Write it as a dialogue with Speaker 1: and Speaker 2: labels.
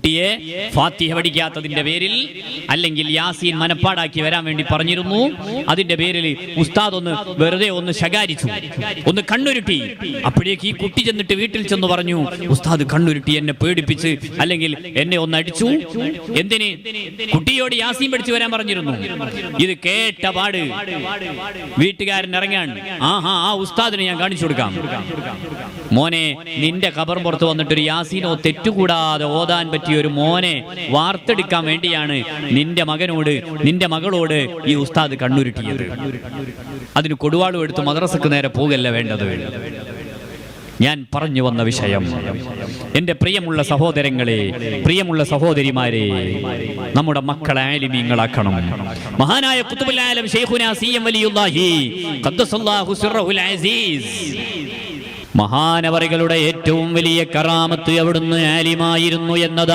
Speaker 1: കുട്ടിയെ ഫാത്തിഹ പഠിക്കാത്തതിന്റെ പേരിൽ അല്ലെങ്കിൽ യാസീൻ മനപ്പാടാക്കി വരാൻ വേണ്ടി പറഞ്ഞിരുന്നു. അതിന്റെ പേരിൽ ഉസ്താദ് ഒന്ന് വെറുതെ ഒന്ന് ശകാരിച്ചു, ഒന്ന് കണ്ണുരുട്ടി. അപ്പോഴേക്ക് ഈ കുട്ടി ചെന്നിട്ട് വീട്ടിൽ ചെന്ന് പറഞ്ഞു, ഉസ്താദ് കണ്ണുരുട്ടി, എന്നെ പേടിപ്പിച്ച്, അല്ലെങ്കിൽ എന്നെ ഒന്ന് അടിച്ചു. എന്തിന്? കുട്ടിയോട് യാസീൻ പഠിച്ചു വരാൻ പറഞ്ഞിരുന്നു. ഇത് കേട്ട പാട് വീട്ടുകാരൻ ഇറങ്ങാൻ, ആ ഉസ്താദിനെ ഞാൻ കാണിച്ചു കൊടുക്കാം. മോനെ, നിന്റെ ഖബർ പുറത്ത് വന്നിട്ടൊരു യാസീനോ തെറ്റുകൂടാതെ ഓതാൻ പറ്റിയ ഒരു മോനെ വാർത്തെടുക്കാൻ വേണ്ടിയാണ് നിന്റെ മകനോട്, നിന്റെ മകളോട് ഈ ഉസ്താദ് കണ്ണുരുട്ടിയത്. അതിന് കൊടുവാളും എടുത്ത് മദ്രസക്ക് നേരെ പോകല്ല വേണ്ടത്. ഞാൻ പറഞ്ഞു വന്ന വിഷയം, എന്റെ പ്രിയമുള്ള സഹോദരങ്ങളെ, പ്രിയമുള്ള സഹോദരിമാരെ, നമ്മുടെ മക്കളെ ആലിമീങ്ങളാക്കണം. മഹാനായ ഖുത്ബുൽ ആലം ശൈഖുനാ സിയം വലിയുല്ലാഹി ഖദ്ദസല്ലാഹു സിർറഹുൽ അസീസ്, മഹാനവറുകളുടെ ഏറ്റവും വലിയ കറാമത്ത് അവിടുന്ന് ആലിമായിരുന്നു എന്നതാണ്.